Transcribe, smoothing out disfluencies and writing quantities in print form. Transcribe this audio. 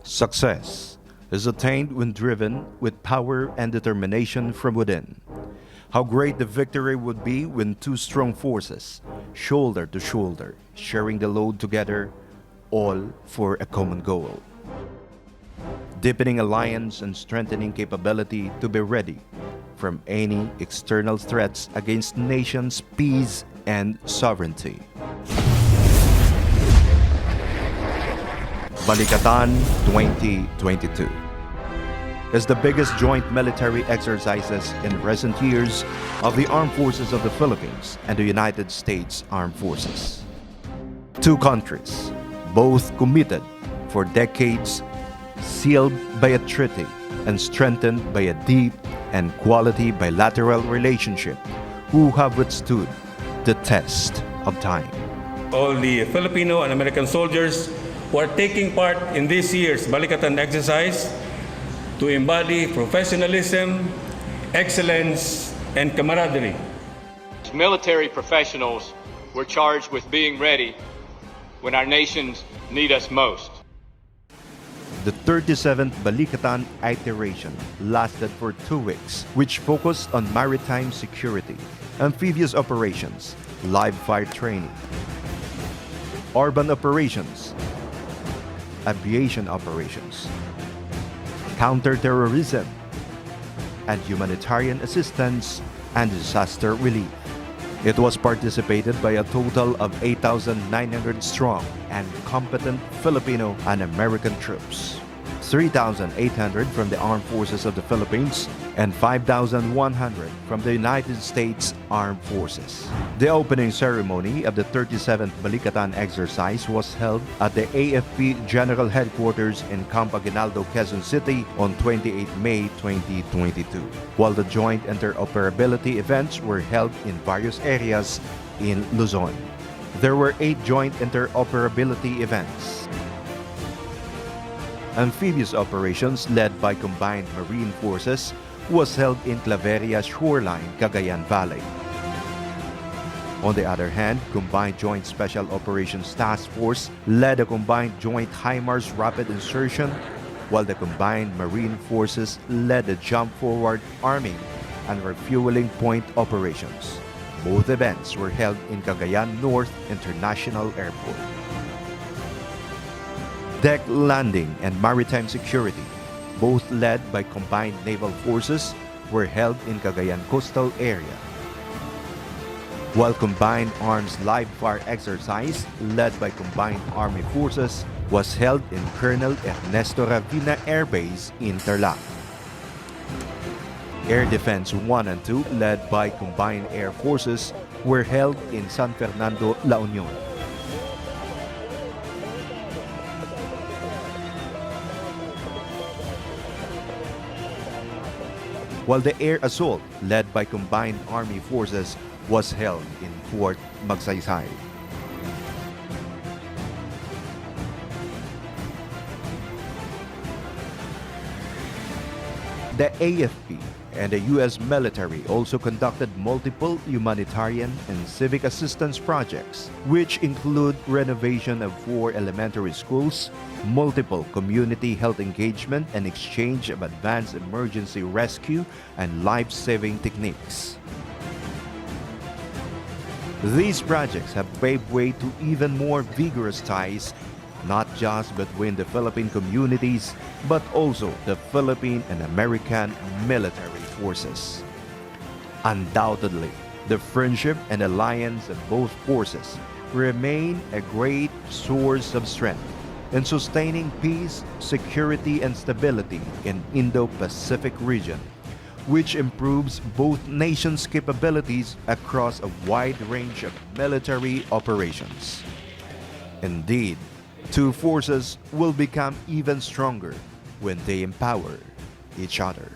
Success is attained when driven with power and determination from within. How great the victory would be when two strong forces, shoulder to shoulder, sharing the load together, all for a common goal. Deepening alliance and strengthening capability to be ready from any external threats against nations' peace and sovereignty. Balikatan 2022 is the biggest joint military exercises in recent years of the Armed Forces of the Philippines and the United States Armed Forces. Two countries, both committed for decades, sealed by a treaty and strengthened by a deep and quality bilateral relationship, who have withstood the test of time. All the Filipino and American soldiers who are taking part in this year's Balikatan exercise to embody professionalism, excellence, and camaraderie. As military professionals, we're charged with being ready when our nations need us most. The 37th Balikatan iteration lasted for 2 weeks, which focused on maritime security, amphibious operations, live fire training, urban operations, aviation operations, counterterrorism, and humanitarian assistance and disaster relief. It was participated by a total of 8,900 strong and competent Filipino and American troops, 3,800 from the Armed Forces of the Philippines, and 5,100 from the United States Armed Forces. The opening ceremony of the 37th Balikatan exercise was held at the AFP General Headquarters in Camp Aguinaldo, Quezon City on 28 May 2022, while the joint interoperability events were held in various areas in Luzon. There were 8 joint interoperability events. Amphibious operations led by Combined Marine Forces was held in Claveria Shoreline, Cagayan Valley. On the other hand, Combined Joint Special Operations Task Force led a Combined Joint HIMARS Rapid Insertion, while the Combined Marine Forces led the Jump Forward Arming and Refueling Point operations. Both events were held in Cagayan North International Airport. Deck landing and maritime security, both led by Combined Naval Forces, were held in Cagayan Coastal Area. While Combined Arms Live Fire Exercise, led by Combined Army Forces, was held in Colonel Ernesto Ravina Air Base in Tarlac. Air Defense 1 and 2, led by Combined Air Forces, were held in San Fernando, La Union. While the air assault, led by Combined Army Forces, was held in Fort Magsaysay. The AFP and the U.S. military also conducted multiple humanitarian and civic assistance projects, which include renovation of 4 elementary schools, multiple community health engagement, and exchange of advanced emergency rescue and life-saving techniques. These projects have paved way to even more vigorous ties, not just between the Philippine communities, but also the Philippine and American military forces. Undoubtedly, the friendship and alliance of both forces remain a great source of strength in sustaining peace, security, and stability in Indo-Pacific region, which improves both nations' capabilities across a wide range of military operations. Indeed, two forces will become even stronger when they empower each other.